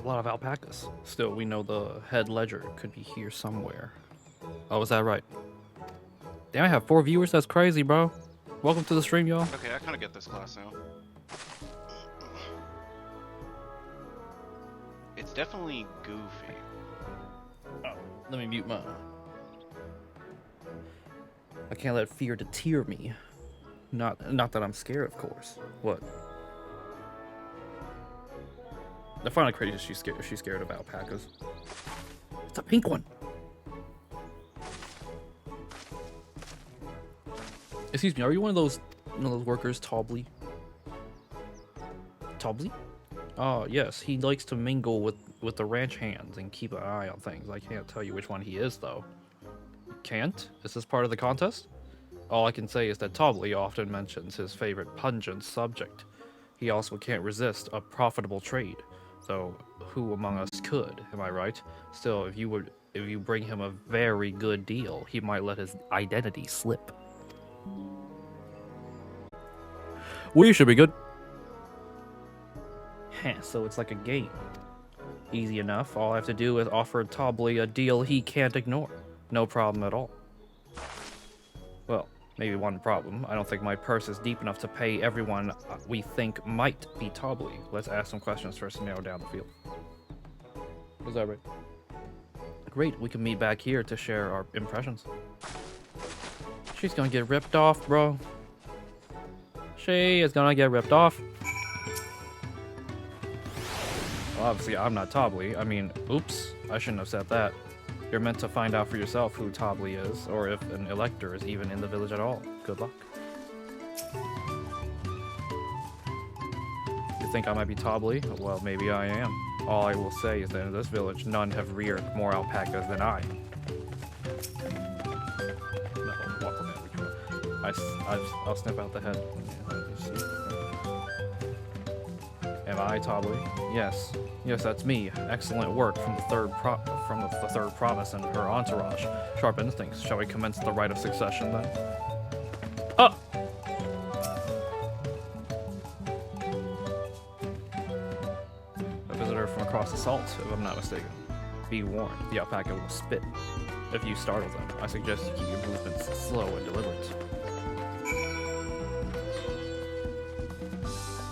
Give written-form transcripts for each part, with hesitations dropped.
a lot of alpacas. Still, we know the head ledger could be here somewhere. Oh, is that right? Damn, I have 4 viewers? That's crazy, bro. Welcome to the stream, y'all. Okay, I kind of get this class now. It's definitely goofy. Oh, let me mute my... I can't let fear deter me. Not that I'm scared, of course. What? I find it crazy she's scared of alpacas. It's a pink one. Excuse me, are you one of those workers, Tobley? Tobley? Oh, yes, he likes to mingle with the ranch hands and keep an eye on things. I can't tell you which one he is, though. You can't? Is this part of the contest? All I can say is that Tobley often mentions his favorite pungent subject. He also can't resist a profitable trade. So, who among us could, am I right? Still, if you bring him a very good deal, he might let his identity slip. We should be good. Heh, so it's like a game. Easy enough. All I have to do is offer Tobley a deal he can't ignore. No problem at all. Well, maybe one problem. I don't think my purse is deep enough to pay everyone we think might be Tobley. Let's ask some questions first to narrow down the field. Is that right? Great, we can meet back here to share our impressions. She's gonna get ripped off, bro. She is gonna get ripped off. Well, obviously, I'm not Tobley. I mean, oops, I shouldn't have said that. You're meant to find out for yourself who Tobley is, or if an elector is even in the village at all. Good luck. You think I might be Tobley? Well, maybe I am. All I will say is that in this village, none have reared more alpacas than I. I'll snip out the head. Am I Tobley? Yes. Yes, that's me. Excellent work from the third province and her entourage. Sharp instincts. Shall we commence the rite of succession then? Oh! A visitor from across the salt, if I'm not mistaken. Be warned, the alpaca will spit. If you startle them, I suggest you keep your movements slow and deliberate.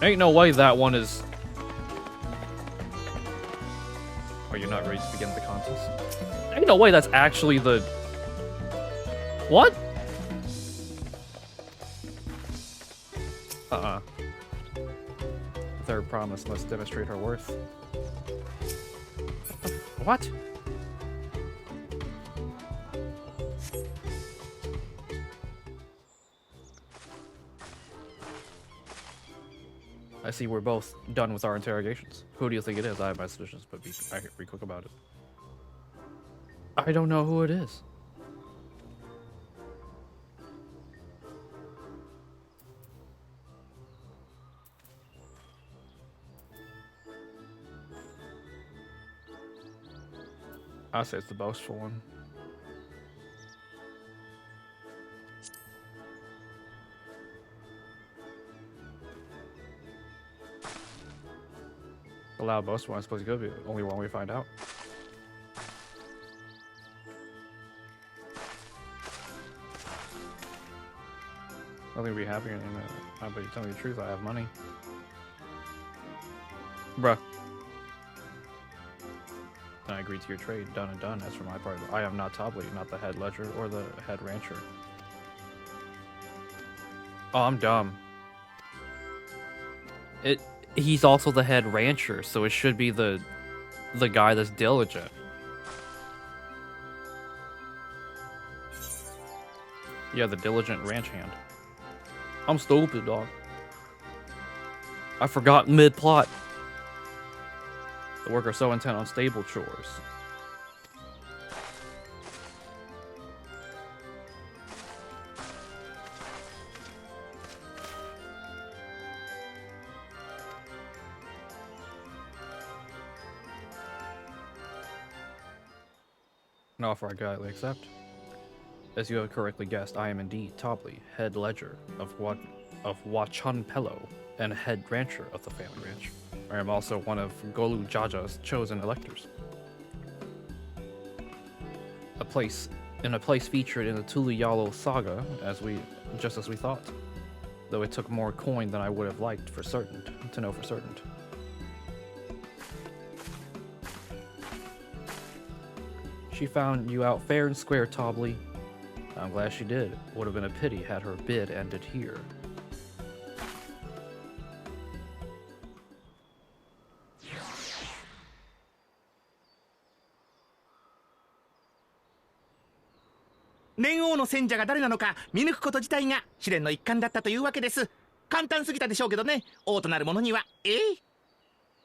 Ain't no way that one is... Are you not ready to begin the contest? Ain't no way that's actually the... What? Third promise must demonstrate her worth. What? I see we're both done with our interrogations. Who do you think it is? I have my suspicions, but be quick about it. I don't know who it is. I'll say it's the boastful one. The loud boastful one, I suppose it could be the only one we find out. I think we'd be happier than that. But you tell me the truth, I have money. Bruh. Then I agree to your trade. Done and done. As for my part, I am not Tobley, not the head ledger or the head rancher. Oh, I'm dumb. He's also the head rancher, so it should be the guy that's diligent. Yeah, the diligent ranch hand. I'm stupid, dog. I forgot mid-plot. The workers so intent on stable chores. An offer I gladly accept. As you have correctly guessed, I am indeed Tobley, head ledger of Wachunpelo, and head rancher of the family ranch. I am also one of Golu Jaja's chosen electors. In a place featured in the Tuliyalo saga, just as we thought. Though it took more coin than I would have liked to know for certain. She found you out fair and square, Tobley. I'm glad she did. Would have been a pity had her bid ended here.年王の選者が誰なのか見抜くこと自体が試練の一環だったというわけです。簡単すぎたでしょうけどね、王となる者には。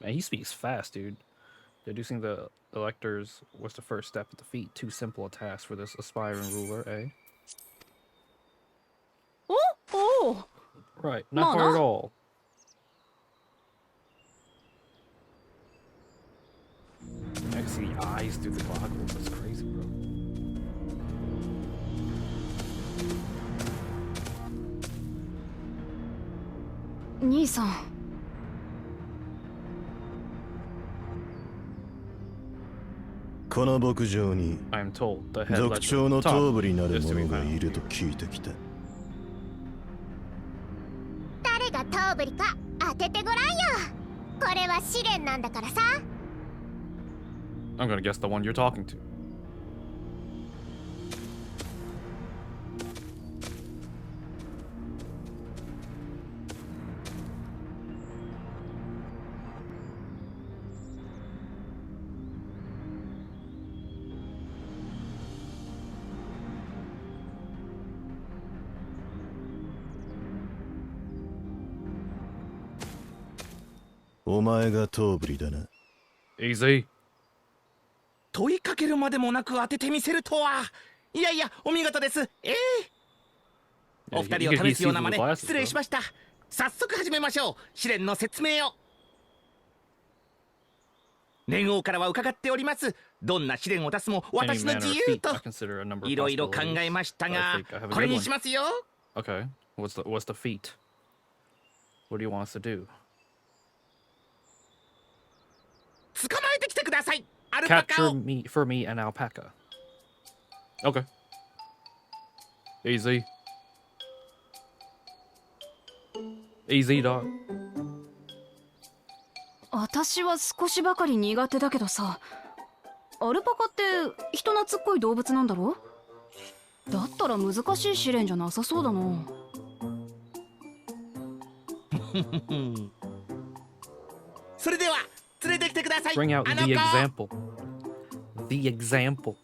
Man, he speaks fast, dude. Deducing the electors was the first step to defeat too simple a task for this aspiring ruler, eh? Oh! Right, not hard at all. I can see the eyes through the goggles. That's crazy, bro. Nii-san. I am told the head 族長 lecturer の Tom 頭部になる is to 者 be がい found ると聞いてきた。誰が頭部か当ててごらんよ。これは試練なんだからさ。I'm gonna guess the one you're talking to. Easy. 問いかけるまでもなく当ててみせるとは。いやいや、お見事です。お二人を試すような真似、失礼しました。早速始めましょう。試練の説明を。年王からは伺っております。どんな試練を出すも私の自由と。いろいろ考えましたが、これにしますよ。Okay. What's the feat? What do you want us to do? 捕まえてきてください。アルパカ Capture を。me for me an alpaca. Okay. Easy. Easy, dog. 私は少しばかり苦手だけどさ、アルパカって人懐っこい動物なんだろ？だったら難しい試練じゃなさそうだな。それでは連れてきてください。 Bring out あの the 子。 example. The example.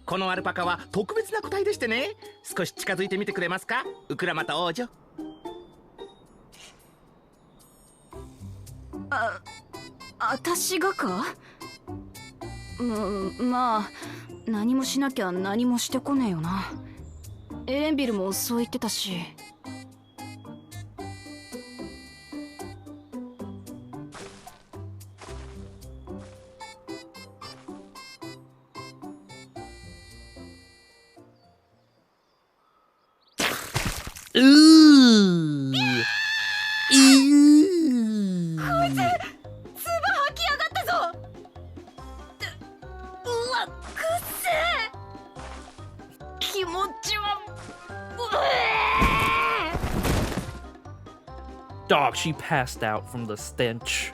このアルパカは特別な個体でしてね。少し近づいてみてくれますか、ウクラマタ王女。私がか？まあ何もしなきゃ何もしてこねえよな。エレンビルもそう言ってたし。Dog, she passed out from the stench.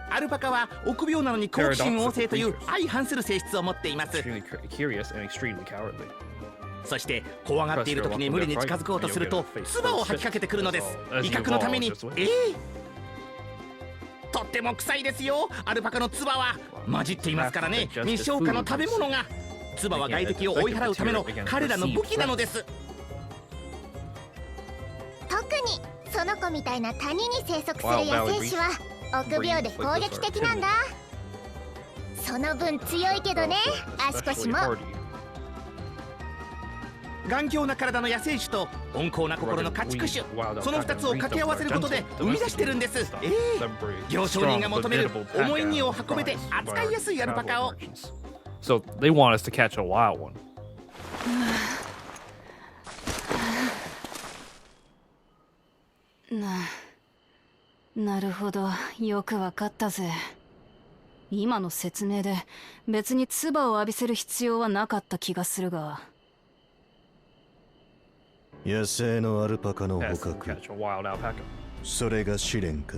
アルパカは臆病なのに好奇心旺盛という相反する性質を持っています。 Extremely curious and extremely cowardly. そして怖がっている時に無理に近づこうとすると唾を吐きかけてくるのです。威嚇のために。とっても臭いですよ。アルパカの唾は混じっていますからね。未消化の食べ物が。唾は外敵を追い払うための彼らの武器なのです。特にその子みたいな谷に生息する野生種は臆病で攻撃的なんだ。その分強いけどね、足腰も。頑強な体の野生種と温厚な心の家畜種、その2つを掛け合わせることで生み出してるんです。行商人が求める重い荷を運べて扱いやすいアルパカを。 So they want us to catch a wild one. なるほど、よくわかったぜ。今の説明で別に唾を浴びせる必要はなかった気がするが。野生のアルパカの捕 Has to 獲、 catch a wild alpaca. それが試練か。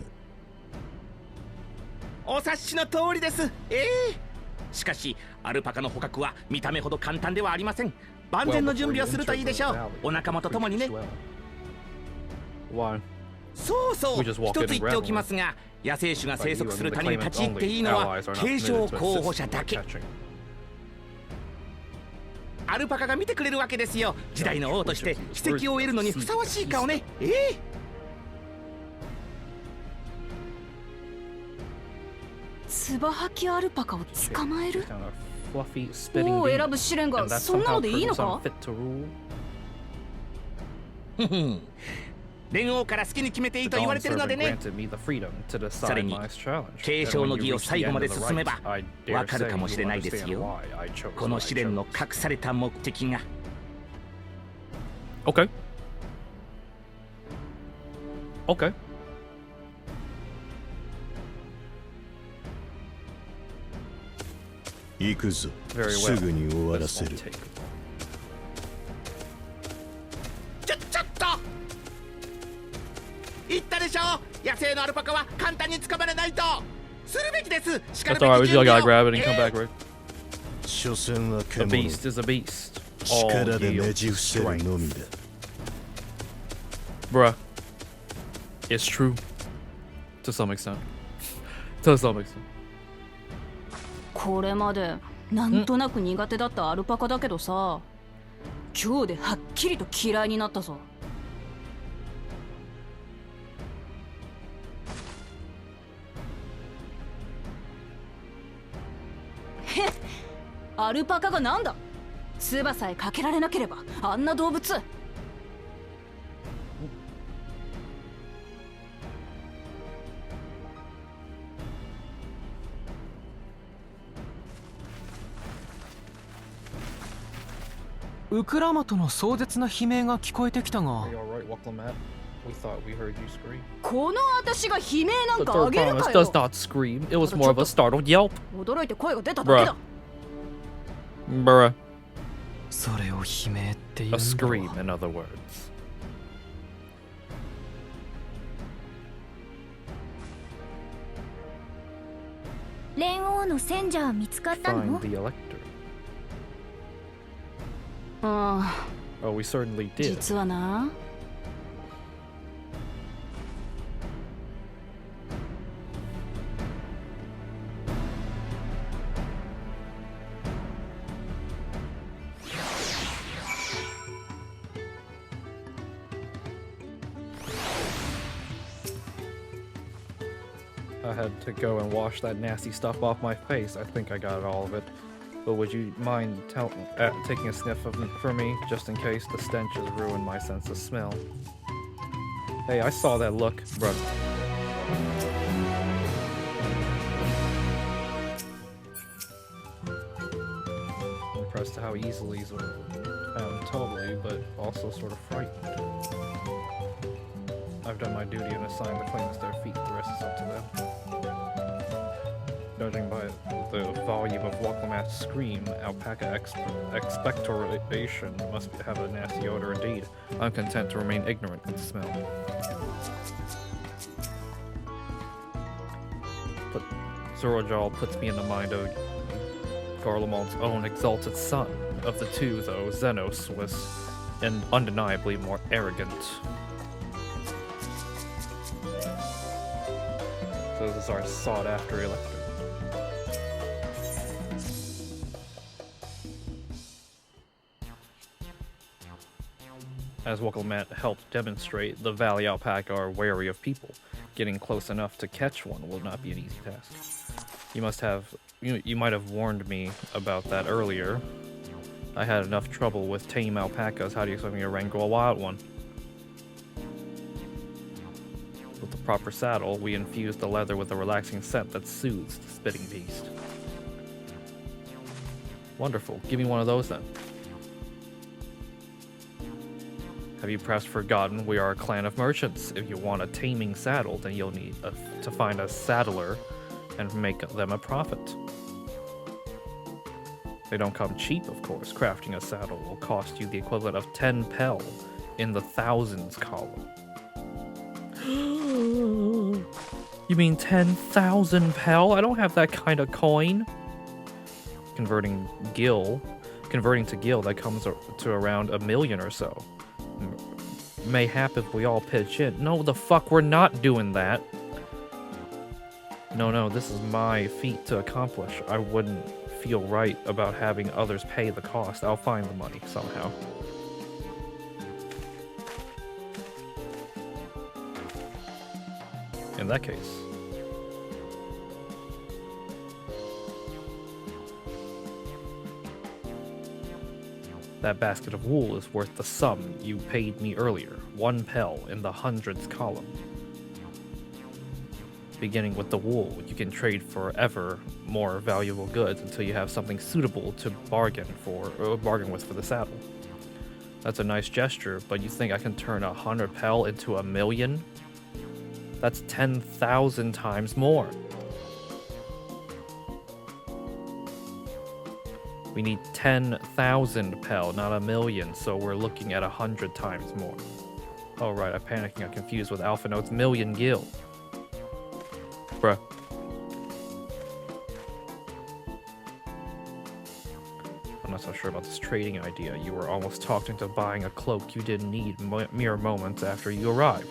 お察しの通りです。しかしアルパカの捕獲は見た目ほど簡単ではありません。万全の準備をするといいでしょう。お仲間と共にね。 Why? そうそう、一つ言っておきますが、野生種が生息する谷に立ち入っていいのは継承候補者だけ。アルパカが見てくれるわけですよ。時代の王として奇跡を得るのにふさわしいかをね。ツバハキアルパカを捕まえる？ Fluffy spitting 王を bee. 選ぶ試練 And が that's そんな somehow のでいいの proves か？ I'm fit to rule. 連王から好きに決めていい The と言わ Dawn れてるので servant ね。 granted me the freedom to さ decide らに my challenge. 継 And 承 when の you 儀を reach the 最後 end ま of で the 進めば rites, I わ dare かる say かも you しれ will ないです understand よ。 why I chose この what 試 I 練の chose. 隠された目的が。 Okay. Okay. 行くぞ。 Very す well. ぐに終わら This せ won't る。 take long. ちょっと言ったでしょ。野生のアルパカは簡単に捕まれないと。するべきです。しかる That's べ alright. き We 準 just 備 gotta を。 grab it and come back, right? 所詮は A 獣。 beast is a beast. All 力で yield ねじ伏せる strength. のみだ。 Bruh. It's true. To some extent. To some extent. これまでなんとなく苦手だったアルパカだけどさ、今日ではっきりと嫌いになったぞ。へっ、アルパカがなんだ。唾さえかけられなければあんな動物。ウクラマトの壮絶な悲鳴が聞こえてきたが、 Are you alright, Wacklamat? We thought we heard you scream. この私が悲鳴な The んか third あげる promise か does よ。 not scream. It was more of a startled yelp. 驚いて声が出ただけだ。 Bruh. それを悲鳴って言うん A だ scream, in other words. 連王の賢者は見つかったの？ Find the elector. ああ、 Oh, we certainly did. 実はな。I had to go and wash that nasty stuff off my face. I think I got all of it. But would you mind taking a sniff of it for me, just in case the stench has ruined my sense of smell? Hey, I saw that look, bro. I'm impressed how easily he's found totally, but also sort of frightened. I've done my duty and assigned the claimants their feet. The rest is up to them. Judging by the volume of Wacklamat's scream, alpaca expectoration must have a nasty odor indeed. I'm content to remain ignorant of the smell. But Zorojal puts me in the mind of Garlemald's own exalted son. Of the two, though, Xenos was undeniably more arrogant. So this is our sought-after elector. As Wacklamat helped demonstrate, the Valley Alpaca are wary of people. Getting close enough to catch one will not be an easy task. You might have warned me about that earlier. I had enough trouble with tame alpacas. How do you expect me to wrangle a wild one? With the proper saddle, we infused the leather with a relaxing scent that soothes the spitting beast. Wonderful. Give me one of those then. Have you perhaps forgotten we are a clan of merchants? If you want a taming saddle, then you'll need to find a saddler and make them a profit. They don't come cheap, of course. Crafting a saddle will cost you the equivalent of 10 pel in the thousands column. You mean 10,000 pel? I don't have that kind of coin. Converting to gil, that comes to around 1 million or so. Mayhap if we all pitch in. No, the fuck, we're not doing that. No, this is my feat to accomplish. I wouldn't feel right about having others pay the cost. I'll find the money somehow. In that case. That basket of wool is worth the sum you paid me earlier. 1 pel in the hundreds column. Beginning with the wool, you can trade for ever more valuable goods until you have something suitable to bargain with for the saddle. That's a nice gesture, but you think I can turn 100 pel into 1 million? That's 10,000 times more. We need 10,000 pel, not 1 million, so we're looking at 100 times more. Oh right, I'm panicking, I'm confused with Alpha Note's million gil. Bruh. I'm not so sure about this trading idea. You were almost talked into buying a cloak you didn't need mere moments after you arrived.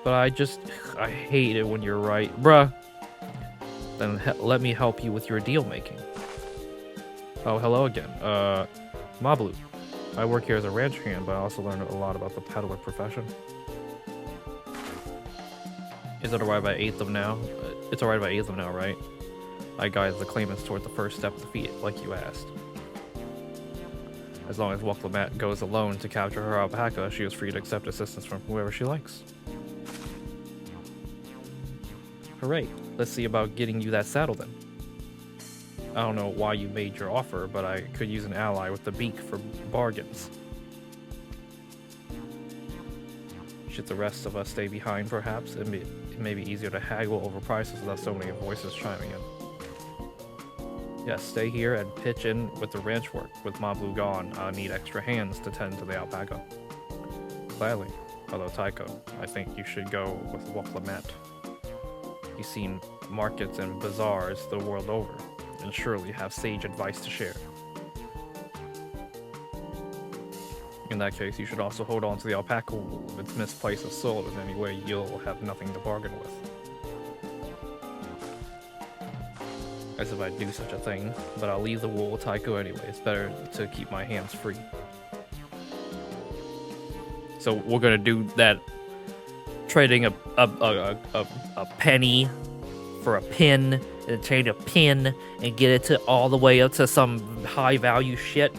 But I hate it when you're right. Bruh. Then let me help you with your deal making. Oh, hello again. Mablu. I work here as a ranch hand, but I also learned a lot about the peddler profession. Is it alright by 8th of now? It's alright by 8th of now, right? I guide the claimants toward the first step of the feat, like you asked. As long as Waklamat goes alone to capture her alpaca, she is free to accept assistance from whoever she likes. Hooray! Let's see about getting you that saddle then. I don't know why you made your offer, but I could use an ally with the beak for bargains. Should the rest of us stay behind, perhaps? It may be easier to haggle over prices without so many voices chiming in. Yes, stay here and pitch in with the ranch work. With Mablu gone, I'll need extra hands to tend to the alpaca. Gladly. Although Taiko, I think you should go with Waklamat. You've seen markets and bazaars the world over, and surely have sage advice to share. In that case, you should also hold on to the alpaca wool. If it's misplaced or sold in any way, you'll have nothing to bargain with. As if I'd do such a thing, but I'll leave the wool with Taiko anyway. It's better to keep my hands free. So we're gonna do that, trading a penny for a pin, and trade a pin and get it to all the way up to some high value shit.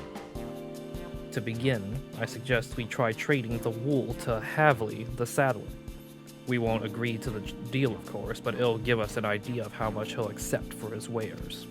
To begin, I suggest we try trading the wool to Havli, the saddler. We won't agree to the deal, of course, but it'll give us an idea of how much he'll accept for his wares.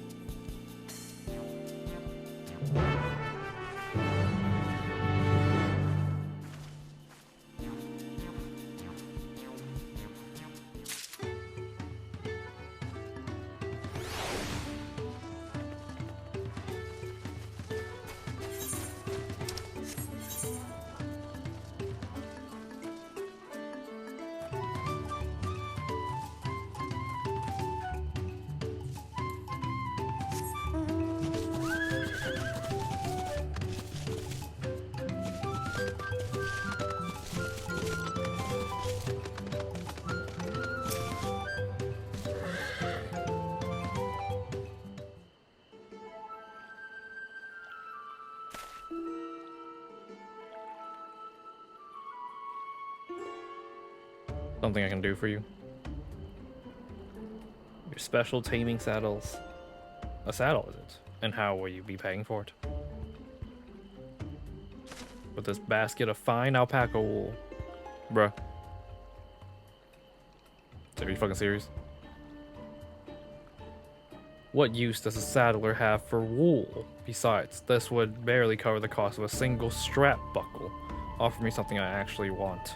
Something I can do for you. Your special taming saddles. A saddle, is it? And how will you be paying for it? with this basket of fine alpaca wool. Bruh. Are you fucking serious? What use does a saddler have for wool? Besides, this would barely cover the cost of a single strap buckle. Offer me something I actually want.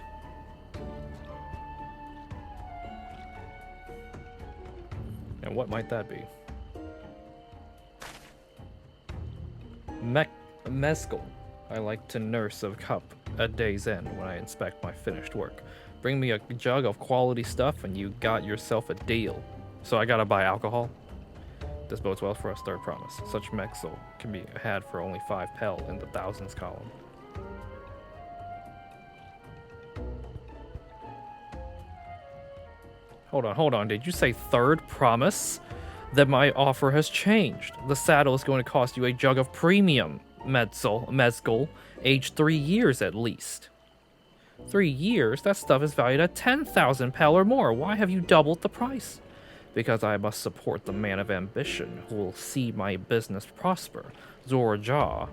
And what might that be? Mezcal. I like to nurse a cup at day's end when I inspect my finished work. Bring me a jug of quality stuff and you got yourself a deal. So I gotta buy alcohol? This bodes well for us, third promise. Such mezcal can be had for only 5 pel in the thousands column. Hold on. Did you say third promise? That my offer has changed. The saddle is going to cost you a jug of premium mezcal, aged 3 years at least. 3 years? That stuff is valued at 10,000 pel or more. Why have you doubled the price? Because I must support the man of ambition who will see my business prosper. Zorja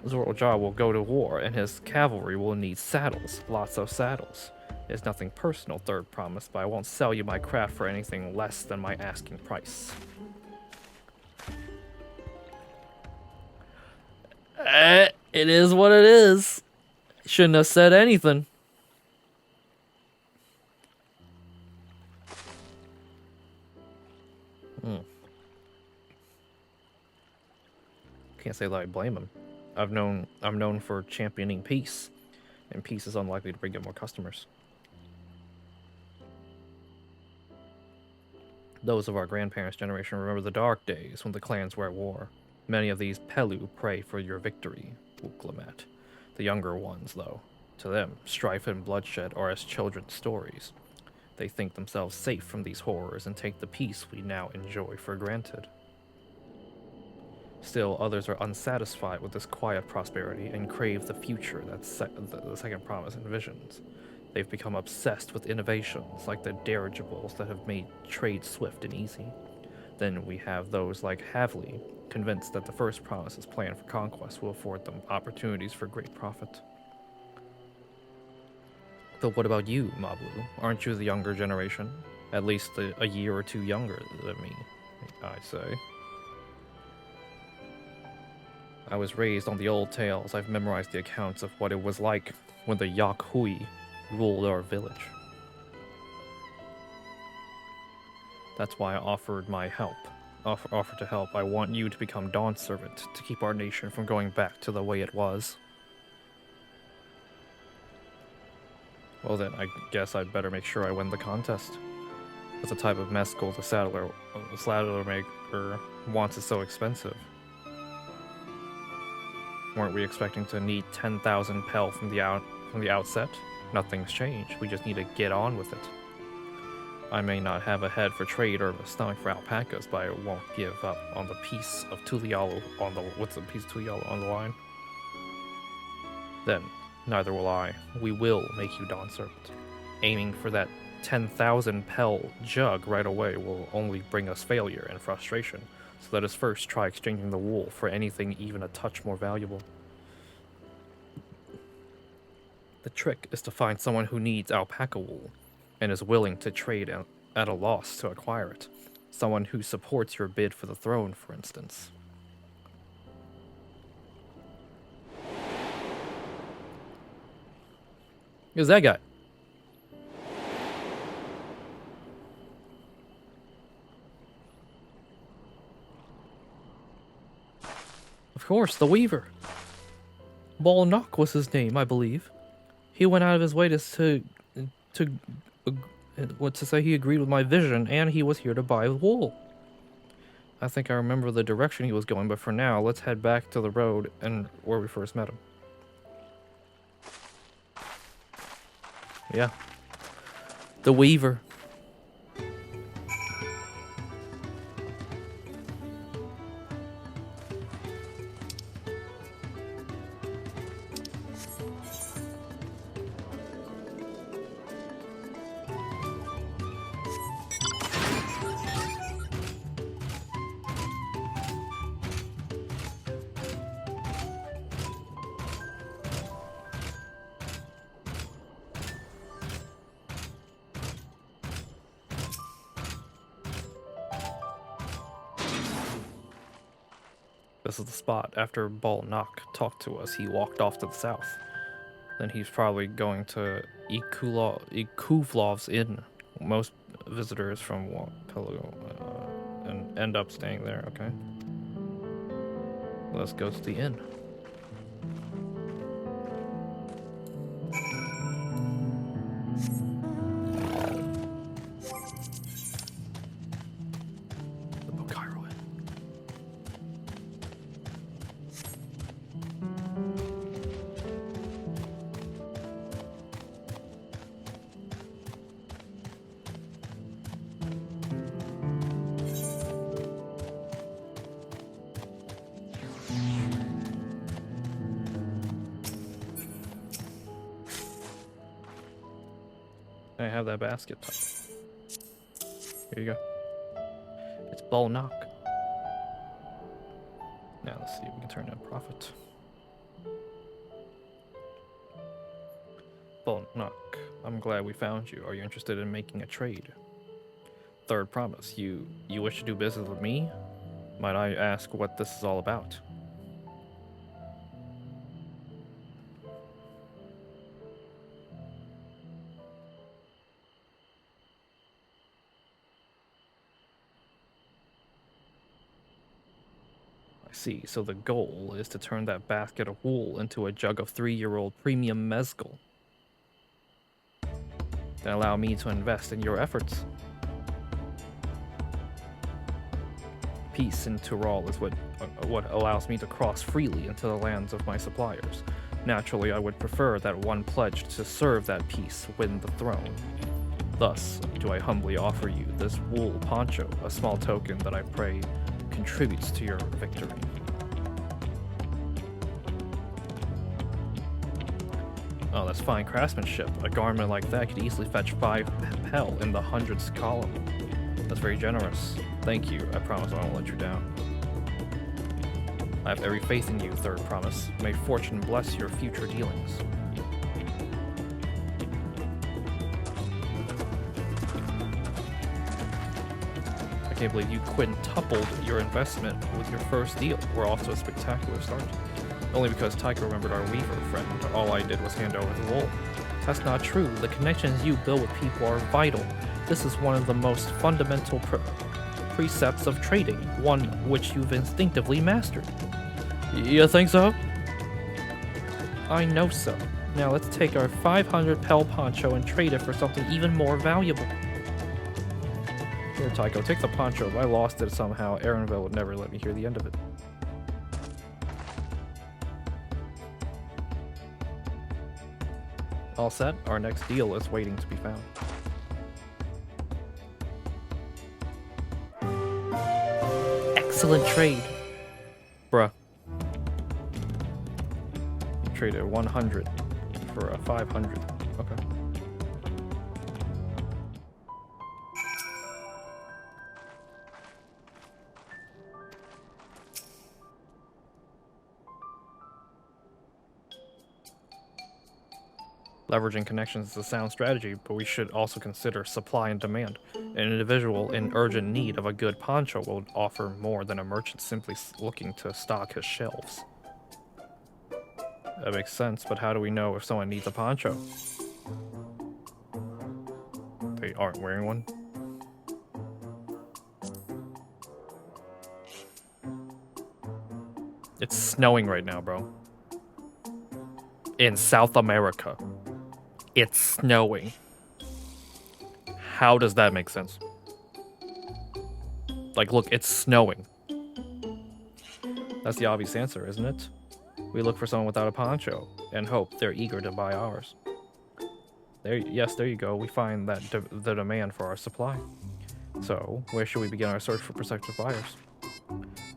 will go to war, and his cavalry will need saddles. Lots of saddles. It's nothing personal, third promise, but I won't sell you my craft for anything less than my asking price. It is what it is. Shouldn't have said anything. Can't say that I blame him. I'm known for championing peace, and peace is unlikely to bring in more customers. Those of our grandparents' generation remember the dark days when the clans were at war. Many of these Pelu pray for your victory, Uklamat. The younger ones, though, to them, strife and bloodshed are as children's stories. They think themselves safe from these horrors and take the peace we now enjoy for granted. Still, others are unsatisfied with this quiet prosperity and crave the future that the second promise envisions. They've become obsessed with innovations like the dirigibles that have made trade swift and easy. Then we have those like Havli, convinced that the first promise's plan for conquest will afford them opportunities for great profit. But what about you, Mablu? Aren't you the younger generation? At least a year or two younger than me, I'd say. I was raised on the old tales. I've memorized the accounts of what it was like when the Yak Hui ruled our village. That's why I offered my help. Offered to help. I want you to become Dawn's servant to keep our nation from going back to the way it was. Well then, I guess I'd better make sure I win the contest. That's the type of mezcal the saddler maker wants is so expensive. Weren't we expecting to need 10,000 pel from the outset? Nothing's changed. We just need to get on with it. I may not have a head for trade or a stomach for alpacas, but I won't give up on the piece of Tulialo on the line. Then, neither will I. We will make you Dawn servant. Aiming for that 10,000 pel jug right away will only bring us failure and frustration. So let us first try exchanging the wool for anything even a touch more valuable. The trick is to find someone who needs alpaca wool and is willing to trade at a loss to acquire it. Someone who supports your bid for the throne, for instance. Who's that guy? Of course, the Weaver. Balnock was his name, I believe. He went out of his way to say he agreed with my vision, and he was here to buy wool. I think I remember the direction he was going, but for now, let's head back to the road and where we first met him. Yeah. The Weaver. This is the spot. After Balnak talked to us, he walked off to the south. Then he's probably going to Ikuvlov's Inn. Most visitors from Pelago and end up staying there, okay? Let's go to the inn. I have that basket. Here you go. It's Balnak. Now let's see if we can turn in a profit. Balnak, I'm glad we found you. Are you interested in making a trade? Third promise. You wish to do business with me? Might I ask what this is all about? See, so the goal is to turn that basket of wool into a jug of 3-year-old premium mezcal. Then allow me to invest in your efforts. Peace in Tyrol is what allows me to cross freely into the lands of my suppliers. Naturally, I would prefer that one pledged to serve that peace win the throne. Thus, do I humbly offer you this wool poncho, a small token that I pray contributes to your victory. Oh, that's fine craftsmanship. A garment like that could easily fetch 5 pel in the hundreds column. That's very generous. Thank you. I promise I won't let you down. I have every faith in you, third promise. May fortune bless your future dealings. I can't believe you quintupled your investment with your first deal. We're off to a spectacular start. Only because Tycho remembered our weaver friend. All I did was hand over the wool. That's not true. The connections you build with people are vital. This is one of the most fundamental precepts of trading, one which you've instinctively mastered. You think so? I know so. Now let's take our 500 pel poncho and trade it for something even more valuable. Here, Tycho, take the poncho. If I lost it somehow, Aaronville would never let me hear the end of it. All set. Our next deal is waiting to be found. Excellent trade. Bruh. You traded 100 for a 500. Okay. Leveraging connections is a sound strategy, but we should also consider supply and demand. An individual in urgent need of a good poncho will offer more than a merchant simply looking to stock his shelves. That makes sense, but how do we know if someone needs a poncho? They aren't wearing one? It's snowing right now, bro. In South America. It's snowing. How does that make sense? Like, look, it's snowing. That's the obvious answer, isn't it? We look for someone without a poncho and hope they're eager to buy ours. Yes, there you go. We find that the demand for our supply. So, where should we begin our search for prospective buyers?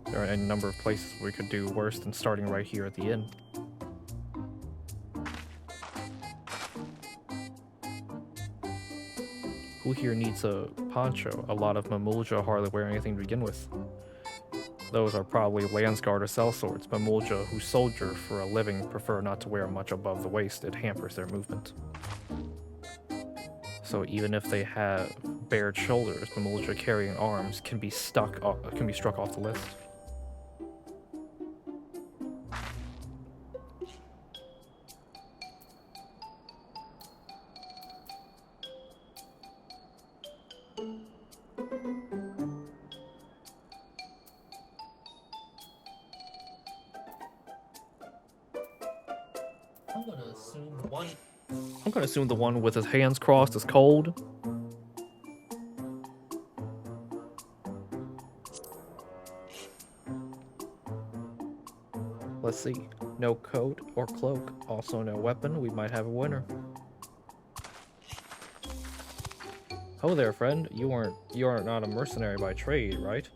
There are a number of places we could do worse than starting right here at the inn. Who here needs a poncho? A lot of Mamulja hardly wear anything to begin with. Those are probably Landsguard or sellswords. Mamulja, who soldier for a living, prefer not to wear much above the waist. It hampers their movement. So even if they have bared shoulders, Mamulja carrying arms can be struck off the list. I'm gonna assume the one with his hands crossed is cold. Let's see. No coat or cloak. Also no weapon. We might have a winner. Oh there, friend. You are not a mercenary by trade, right?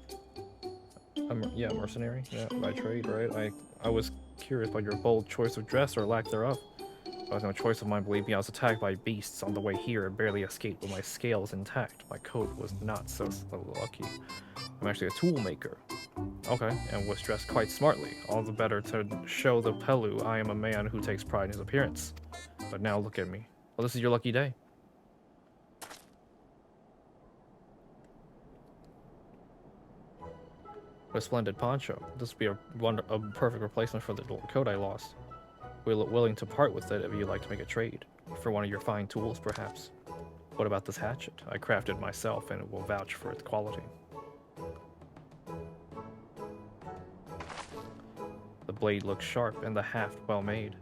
Yeah, mercenary. Yeah, by trade, right? I was curious about your bold choice of dress or lack thereof. I was no choice of mine, believe me. I was attacked by beasts on the way here and barely escaped with my scales intact. My coat was not so lucky. I'm actually a tool maker. Okay, and was dressed quite smartly. All the better to show the Pelu I am a man who takes pride in his appearance. But now look at me. Well, this is your lucky day. A splendid poncho. This would be a perfect replacement for the little coat I lost. We're willing to part with it if you'd like to make a trade. For one of your fine tools, perhaps. What about this hatchet? I crafted myself and it will vouch for its quality. The blade looks sharp and the haft well made.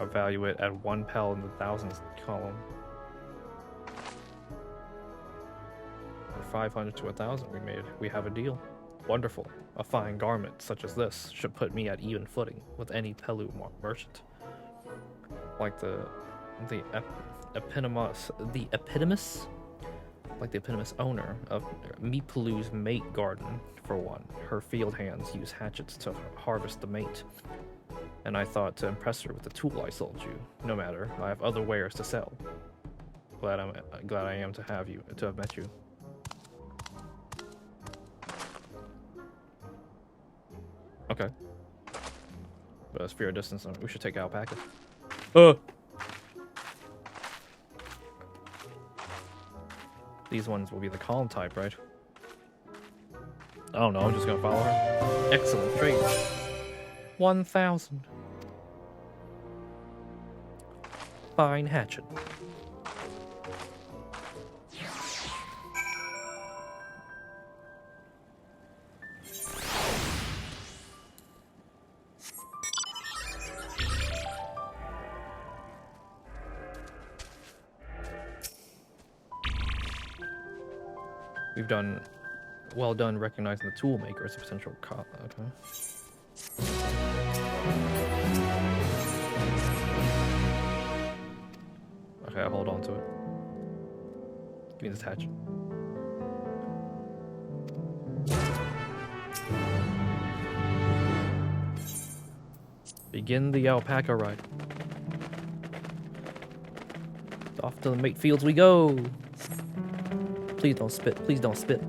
I value it at 1 pel in the thousands column. For 500 to 1,000 we have a deal. Wonderful. A fine garment such as this should put me at even footing with any Pelu merchant. Like the eponymous owner of Meepelu's mate garden, for one. Her field hands use hatchets to harvest the mate. And I thought to impress her with the tool I sold you. No matter, I have other wares to sell. Glad I am to have met you. Okay. But as for your distance, we should take alpaca. These ones will be the calm type, right? I don't know, I'm just gonna follow her. Excellent trade. 1,000. Fine hatchet. We've done well done recognizing the tool maker as a potential okay. Okay, I'll hold on to it. Give me this hatchet. Begin the alpaca ride. Off to the mate fields we go. Please don't spit. Please don't spit.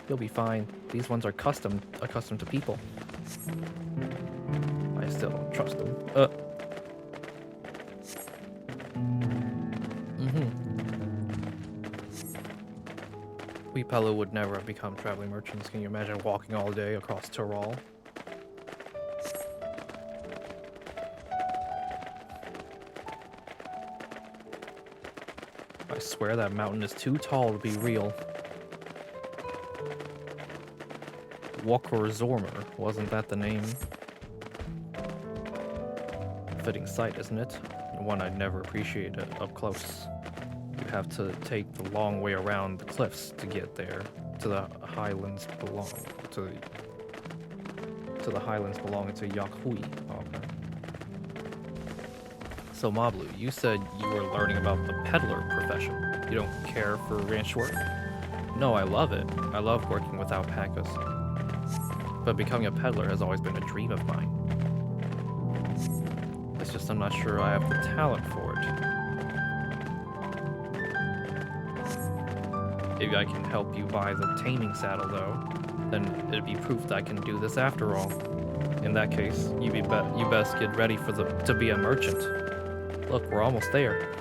You'll be fine. These ones are accustomed to people. I still don't trust them. We Pelu would never have become traveling merchants. Can you imagine walking all day across Tyrol? I swear that mountain is too tall to be real. Walker Zormer, wasn't that the name? Fitting sight, isn't it? One I'd never appreciate up close. You have to take the long way around the cliffs to get there. To the highlands belonging to Yakhui. Okay. So Mablu, you said you were learning about the peddler profession. You don't care for ranch work? No, I love it. I love working with alpacas. But becoming a peddler has always been a dream of mine. It's just I'm not sure I have the talent for it. Maybe I can help you buy the taming saddle though. Then it'd be proof that I can do this after all. In that case, you best get ready to be a merchant. Look, we're almost there.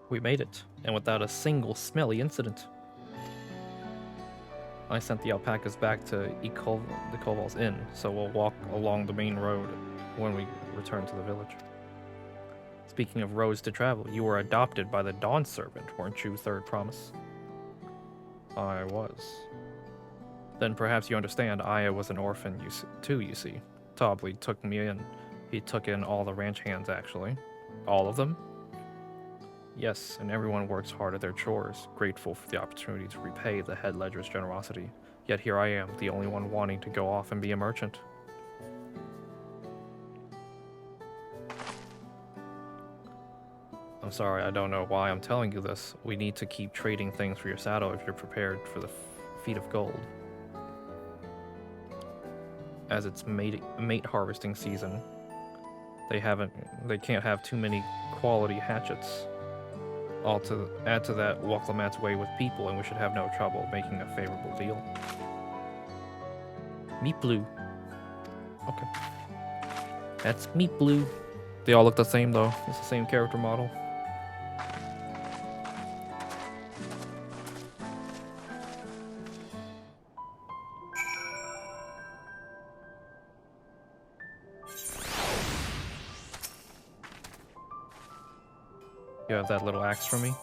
We made it, and without a single smelly incident. I sent the alpacas back to the Koval's Inn, so we'll walk along the main road when we return to the village. Speaking of roads to travel, you were adopted by the Dawn Servant, weren't you, Third Promise? I was. Then perhaps you understand Aya was an orphan too, you see. Tobley took me in. He took in all the ranch hands, actually. All of them? Yes, and everyone works hard at their chores, grateful for the opportunity to repay the head ledger's generosity. Yet here I am, the only one wanting to go off and be a merchant. I'm sorry, I don't know why I'm telling you this. We need to keep trading things for your saddle if you're prepared for the feat of gold. As it's mate harvesting season, they can't have too many quality hatchets. Add to that Waklamat's way with people, and we should have no trouble making a favorable deal. Meat Blue. Okay. That's Meat Blue. They all look the same though. It's the same character model. You have that little axe for me?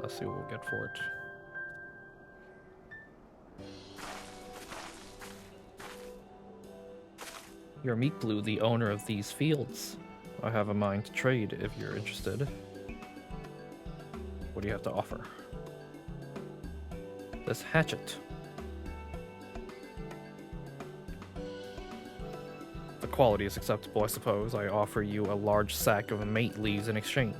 Let's see what we'll get for it. You're Meat Blue, the owner of these fields. I have a mind to trade if you're interested. What do you have to offer? This hatchet. The quality is acceptable, I suppose. I offer you a large sack of mate leaves in exchange.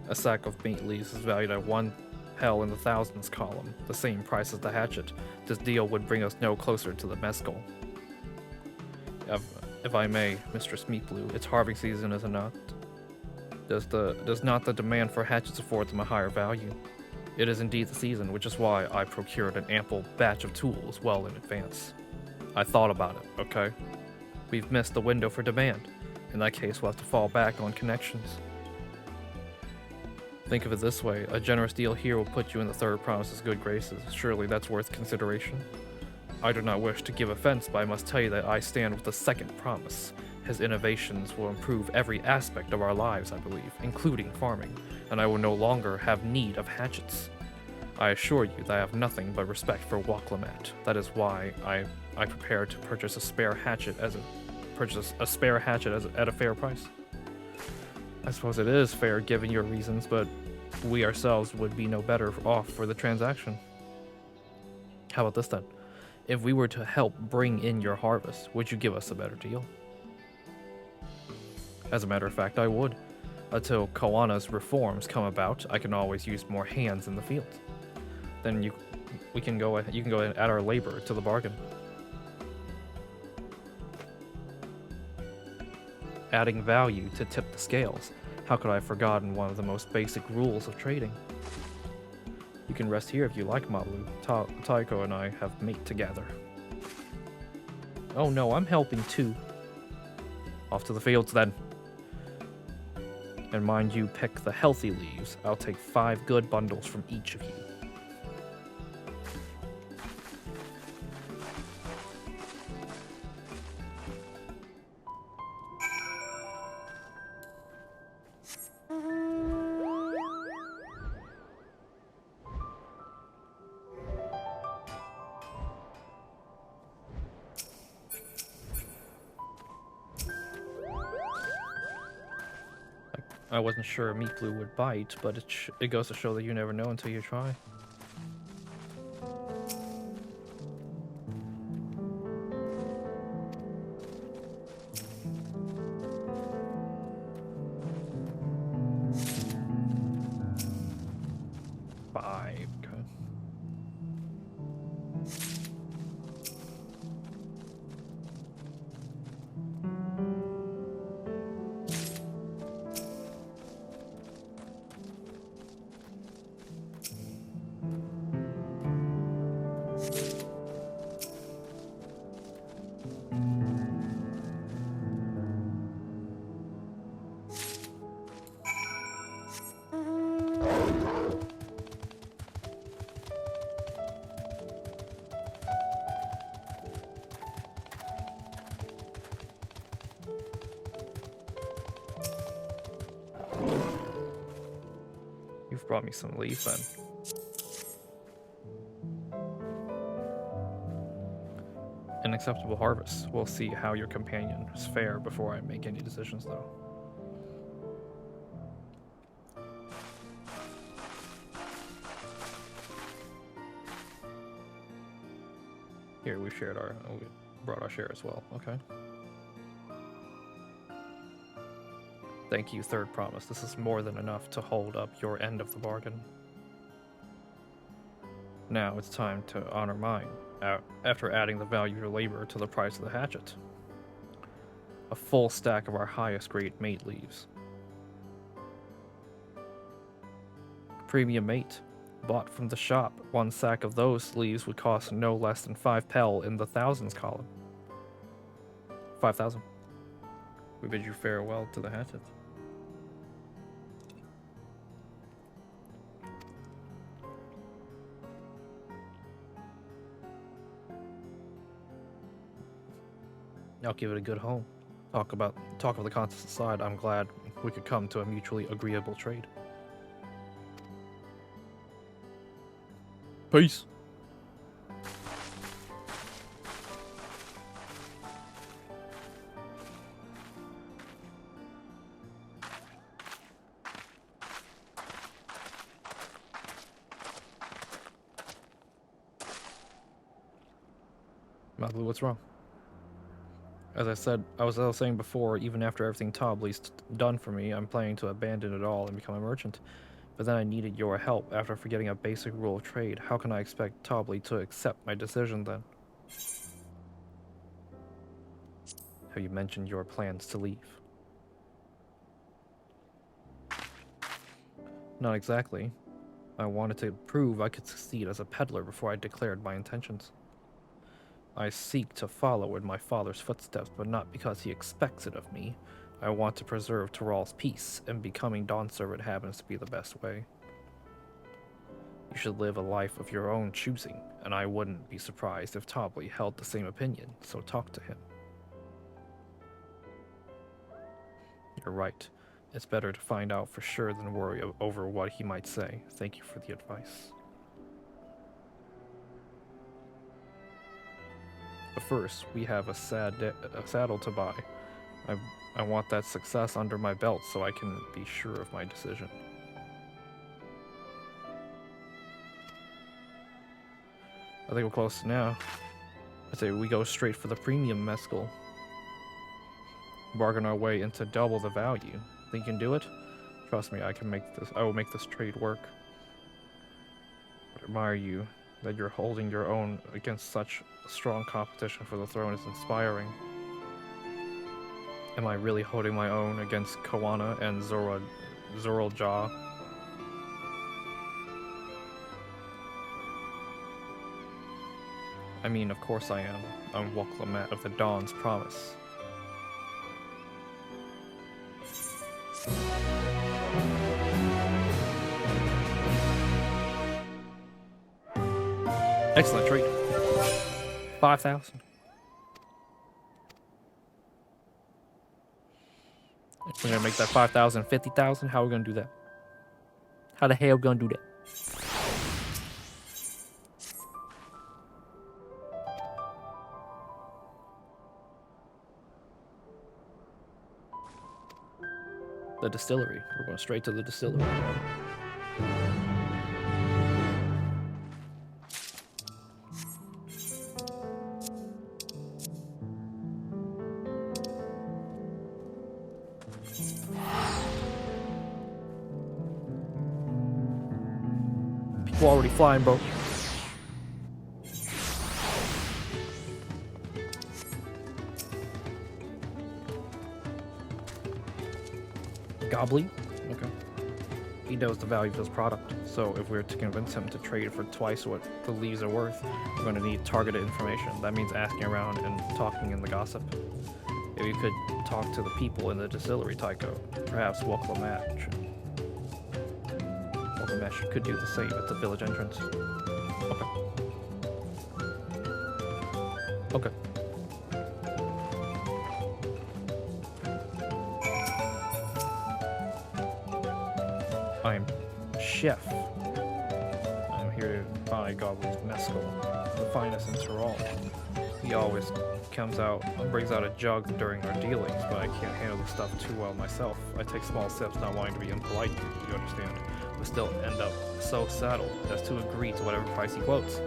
A sack of mate leaves is valued at 1 hell in the thousands column, the same price as the hatchet. This deal would bring us no closer to the mescal. If I may, Mistress Meat Blue, it's harvesting season, is it not? Does not the demand for hatchets afford them a higher value? It is indeed the season, which is why I procured an ample batch of tools well in advance. I thought about it, okay? We've missed the window for demand. In that case, we'll have to fall back on connections. Think of it this way, a generous deal here will put you in the Third Promise's good graces. Surely that's worth consideration. I do not wish to give offense, but I must tell you that I stand with the Second Promise. His innovations will improve every aspect of our lives, I believe, including farming, and I will no longer have need of hatchets. I assure you that I have nothing but respect for Waklamat. That is why I prepared to purchase a spare hatchet at a fair price. I suppose it is fair given your reasons, but we ourselves would be no better off for the transaction. How about this then? If we were to help bring in your harvest, would you give us a better deal? As a matter of fact, I would. Until Koana's reforms come about, I can always use more hands in the field. Then you can go and add our labor to the bargain. Adding value to tip the scales. How could I have forgotten one of the most basic rules of trading? You can rest here if you like, Malu. Taiko and I have mate together. Oh no, I'm helping too. Off to the fields then. And mind you, pick the healthy leaves. I'll take 5 good bundles from each of you. I wasn't sure Meat Blue would bite, but it goes to show that you never know until you try. Five, okay. brought me some leaves then. An acceptable harvest. We'll see how your companions fare before I make any decisions, though. Here, we shared our... Oh, we brought our share as well. Okay. Thank you, third promise. This is more than enough to hold up your end of the bargain. Now it's time to honor mine, after adding the value of your labor to the price of the hatchet. A full stack of our highest grade mate leaves. Premium mate. Bought from the shop, 1 sack of those leaves would cost no less than 5 pel in the thousands column. 5,000. We bid you farewell to the hatchet. I'll give it a good home. Talk of the contents aside, I'm glad we could come to a mutually agreeable trade. Peace. Mabu, what's wrong? As I was saying before, even after everything Tobley's done for me, I'm planning to abandon it all and become a merchant. But then I needed your help after forgetting a basic rule of trade. How can I expect Tobley to accept my decision then? Have you mentioned your plans to leave? Not exactly. I wanted to prove I could succeed as a peddler before I declared my intentions. I seek to follow in my father's footsteps, but not because he expects it of me. I want to preserve Tyrell's peace, and becoming Dawn Servant happens to be the best way. You should live a life of your own choosing, and I wouldn't be surprised if Tobley held the same opinion, so talk to him. You're right. It's better to find out for sure than worry over what he might say. Thank you for the advice. But first, we have a saddle to buy. I want that success under my belt so I can be sure of my decision. I think we're close now. I say we go straight for the premium mescal. Bargain our way into double the value. Think you can do it? Trust me, I will make this trade work. I admire you. That you're holding your own against such strong competition for the throne is inspiring. Am I really holding my own against Kawana and Zoraljaw? I mean, of course I am. I'm Woklamat of the Dawn's Promise. Excellent trade. 5,000. We're gonna make that 5,000 50,000. How are we gonna do that? How the hell are we gonna do that? The distillery. We're going straight to the distillery. People already flying, bro. Gobbly? Okay. He knows the value of his product, so if we're to convince him to trade for twice what the leaves are worth, we're going to need targeted information. That means asking around and talking in the gossip. If you could talk to the people in the distillery, Tycho, perhaps Woklamat could do the same at the village entrance. Okay. Okay. I'm chef. I'm here to buy Goblin's mescal, the finest in Tyrol. He always comes out and brings out a jug during our dealings, but I can't handle the stuff too well myself. I take small sips, not wanting to be impolite, you understand, but still end up so saddled as to agree to whatever price he quotes.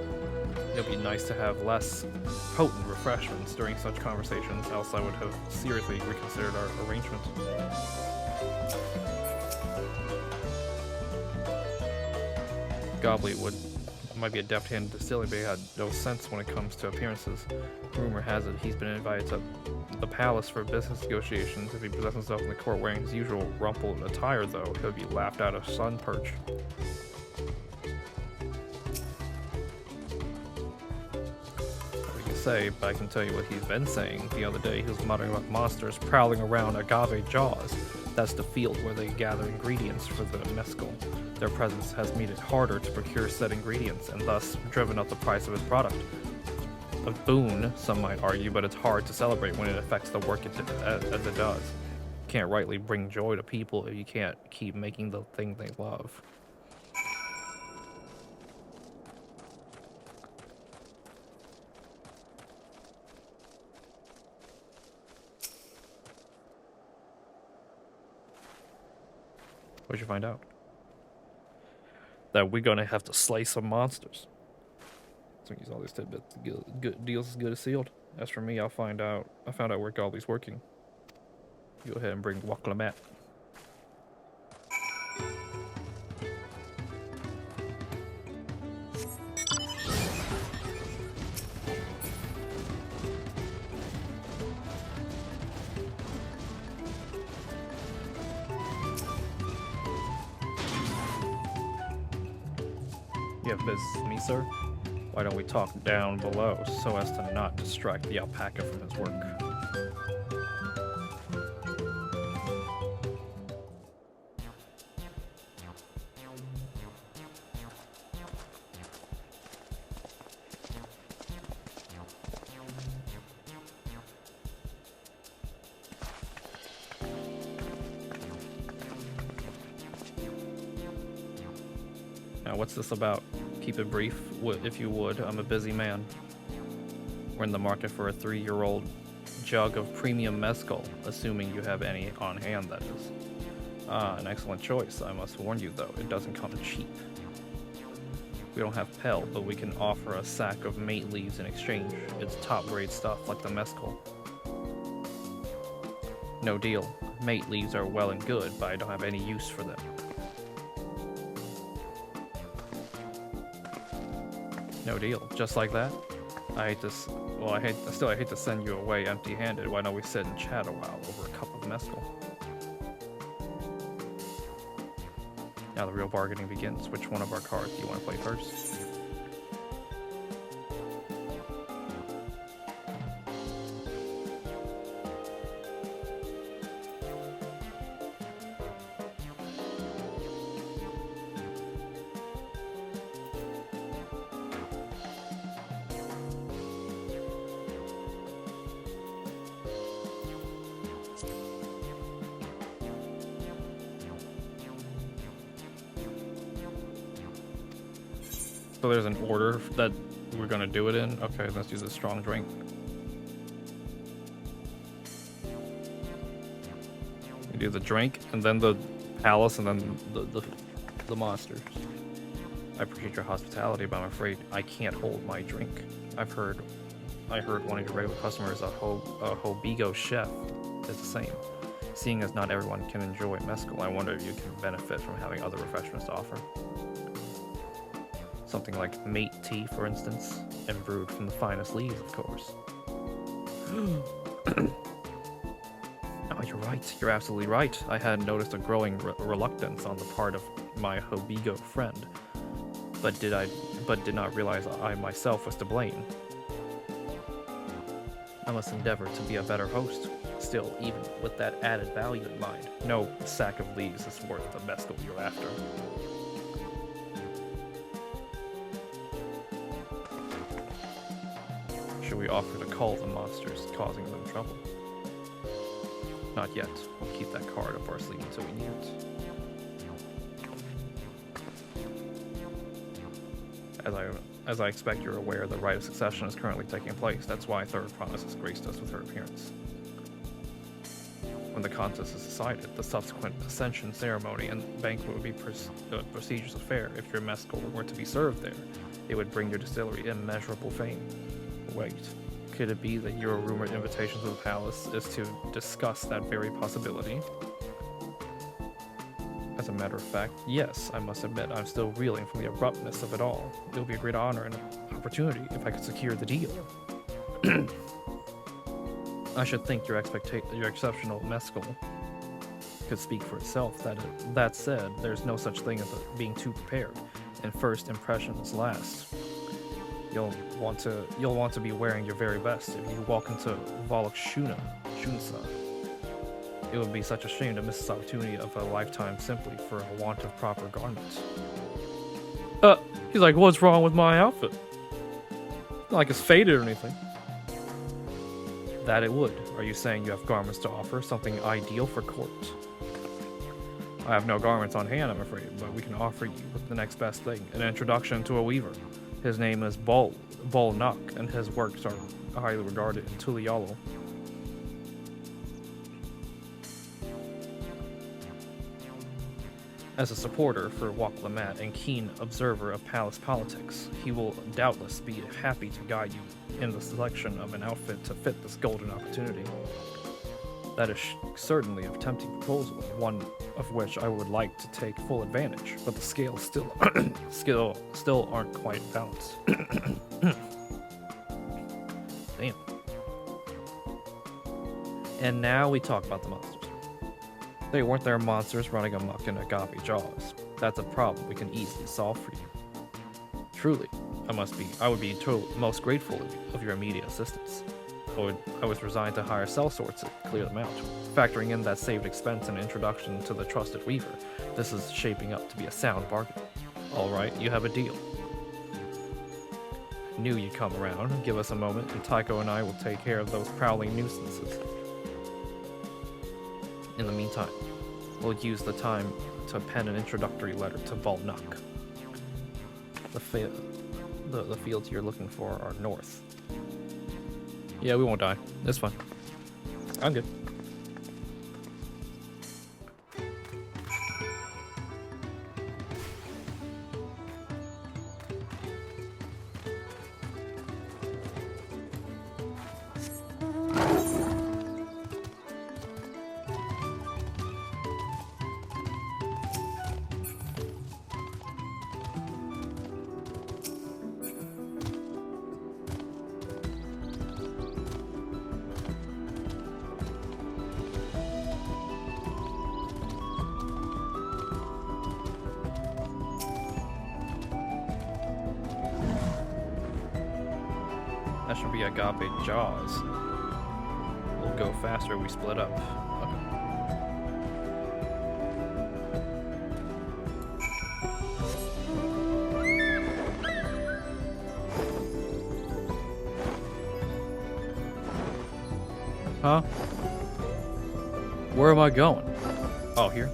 It'd be nice to have less potent refreshments during such conversations, else I would have seriously reconsidered our arrangement. Gobley might be a deft-handed distiller, but he had no sense when it comes to appearances. Rumor has it he's been invited to the palace for business negotiations. If he presents himself in the court wearing his usual rumpled attire, though, he'll be laughed out of sun perch. Say, but I can tell you what he's been saying. The other day he was muttering about monsters prowling around agave jaws. That's the field where they gather ingredients for the mezcal. Their presence has made it harder to procure said ingredients and thus driven up the price of his product. A boon, some might argue, but it's hard to celebrate when it affects the work as it does. You can't rightly bring joy to people if you can't keep making the thing they love. What'd you find out? That we're gonna have to slay some monsters. So use all these tidbits. Good deals as good as sealed. As for me, I found out where Gobley's working. Go ahead and bring Waklamat. You have business with me, sir? Why don't we talk down below so as to not distract the alpaca from his work? Now, what's this about? Keep it brief, if you would. I'm a busy man. We're in the market for a 3-year-old jug of premium mezcal, assuming you have any on hand, that is. Ah, an excellent choice. I must warn you, though, it doesn't come cheap. We don't have Pel, but we can offer a sack of mate leaves in exchange. It's top-grade stuff like the mezcal. No deal. Mate leaves are well and good, but I don't have any use for them. No deal. Just like that? I hate this. Well, I hate to send you away empty-handed. Why don't we sit and chat a while over a cup of mezcal? Now the real bargaining begins. Which one of our cards do you want to play first? So there's an order that we're gonna do it in? Okay, let's use a strong drink. We do the drink, and then the palace, and then the monsters. I appreciate your hospitality, but I'm afraid I can't hold my drink. I heard one of your regular customers, a Hobigo chef, is the same. Seeing as not everyone can enjoy mezcal, I wonder if you can benefit from having other refreshments to offer. Something like mate tea, for instance, and brewed from the finest leaves, of course. Oh, you're right. You're absolutely right. I had noticed a growing reluctance on the part of my Hobigo friend, but did not realize I myself was to blame. I must endeavor to be a better host. Still, even with that added value in mind, no sack of leaves is worth the mezcal you're after. Should we offer to cull the monsters causing them trouble? Not yet. We'll keep that card up our sleeve until we need it. As I expect you're aware, the rite of succession is currently taking place. That's why Third Promise has graced us with her appearance. When the contest is decided, the subsequent ascension ceremony and banquet would be prestigious affair. If your mescal were to be served there, it would bring your distillery immeasurable fame. Wait, could it be that your rumored invitation to the palace is to discuss that very possibility? As a matter of fact, yes, I must admit I'm still reeling from the abruptness of it all. It would be a great honor and an opportunity if I could secure the deal. I should think your exceptional mescal could speak for itself. That said, there's no such thing as being too prepared, and first impressions last. You'll want to be wearing your very best if you walk into Volokshunsa. It would be such a shame to miss this opportunity of a lifetime simply for a want of proper garments. He's like, what's wrong with my outfit? Not like it's faded or anything. That it would. Are you saying you have garments to offer? Something ideal for court? I have no garments on hand, I'm afraid, but we can offer you the next best thing. An introduction to a weaver. His name is Bolnak, and his works are highly regarded in Tulialo. As a supporter for Waklamat and keen observer of palace politics, he will doubtless be happy to guide you in the selection of an outfit to fit this golden opportunity. That is certainly a tempting proposal, one of which I would like to take full advantage, but the scales still aren't quite balanced. Damn. And now we talk about the monsters. They weren't there monsters running amok in Agape Jaws. That's a problem we can easily solve for you. Truly, I would be most grateful of your immediate assistance. I was resigned to hire cell sorts to clear them out. Factoring in that saved expense and introduction to the trusted weaver, this is shaping up to be a sound bargain. Alright, you have a deal. Knew you'd come around. Give us a moment, and Tycho and I will take care of those prowling nuisances. In the meantime, we'll use the time to pen an introductory letter to Bolnak. The fields you're looking for are north. Yeah, we won't die. It's fine. I'm good. That should be Agape Jaws. We'll go faster if we split up. Okay. Huh? Where am I going? Oh, here.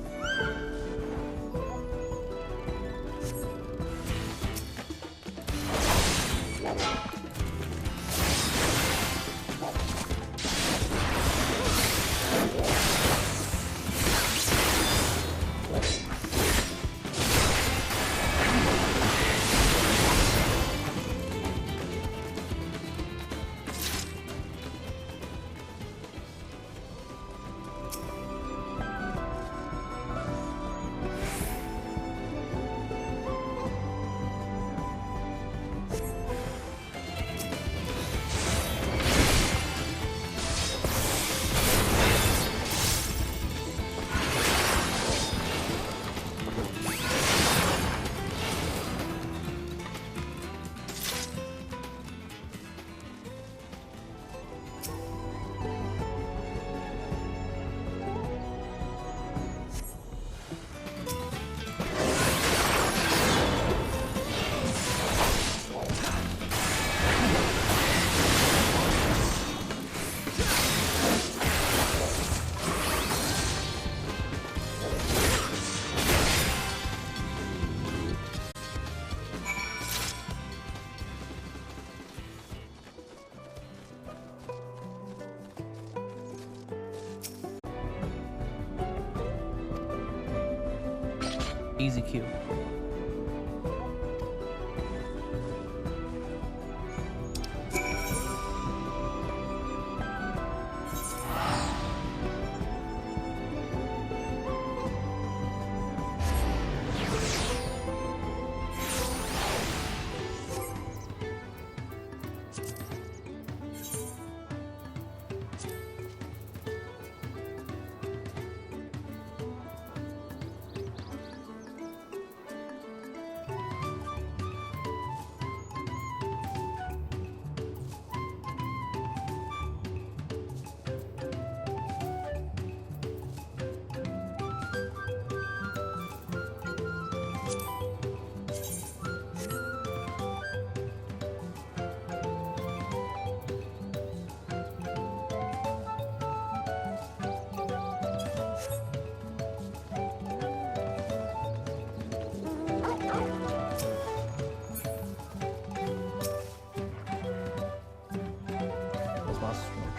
Easy Q.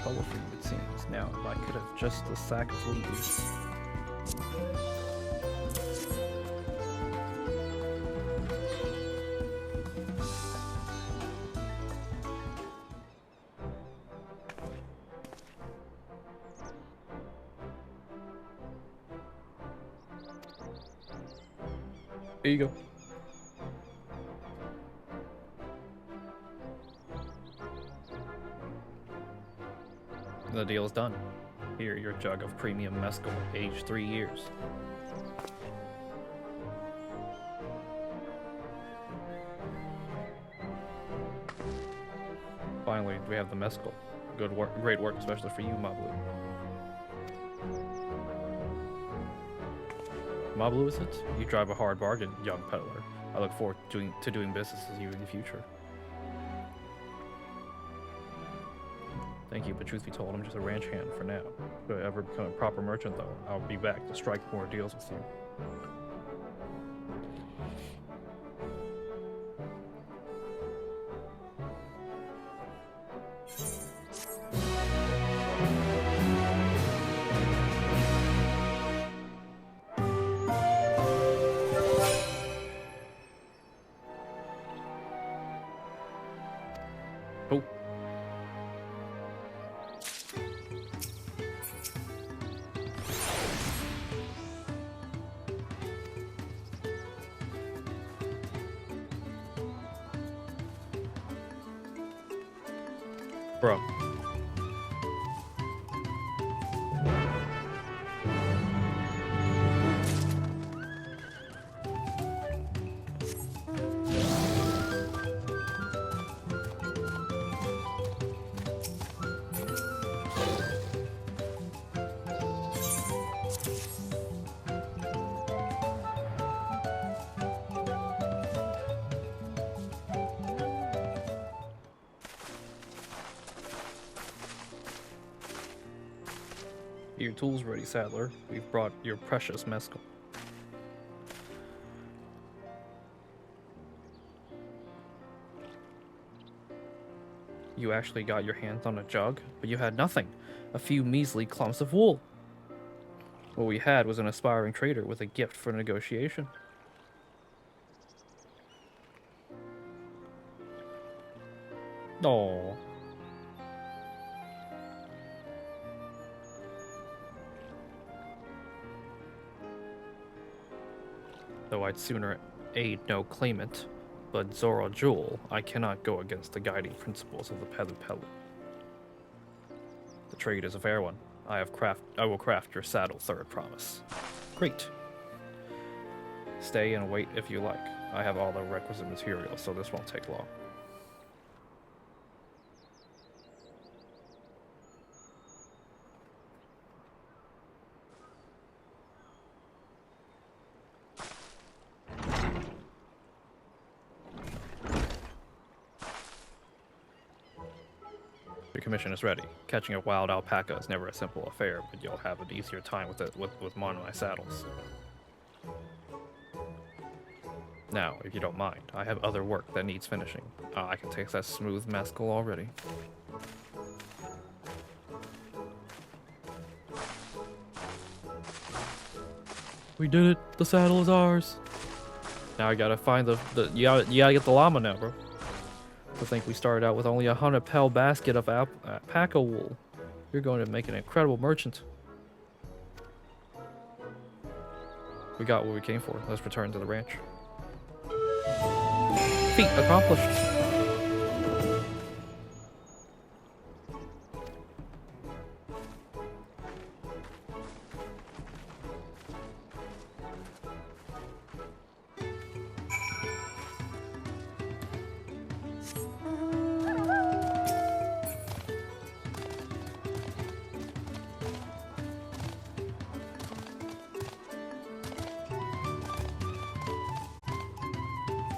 Trouble for you, it seems. Now, if I could have just a sack of leaves. Here you go. The deal is done. Here, your jug of premium mescal, aged 3 years. Finally, we have the mescal. Good work, great work, especially for you, Mablu. Mablu, is it? You drive a hard bargain, young peddler. I look forward to doing business with you in the future. Thank you, but truth be told, I'm just a ranch hand for now. If I ever become a proper merchant, though, I'll be back to strike more deals with you. Oh. Bro. Your tools ready, Saddler. We've brought your precious mescal. You actually got your hands on a jug, but you had nothing. A few measly clumps of wool. What we had was an aspiring trader with a gift for negotiation. Aww. Though I'd sooner aid no claimant, but Zora Jewel, I cannot go against the guiding principles of the Pelu Pelu. The trade is a fair one. I will craft your saddle third promise. Great. Stay and wait if you like. I have all the requisite materials, so this won't take long. Your commission is ready. Catching a wild alpaca is never a simple affair, but you'll have an easier time with it with one of my saddles. Now, if you don't mind, I have other work that needs finishing. I can taste that smooth mescal already. We did it! The saddle is ours! Now I gotta find you gotta get the llama now, bro. I think we started out with only a 100-pel basket of alpaca wool. You're going to make an incredible merchant. We got what we came for. Let's return to the ranch. Feat accomplished.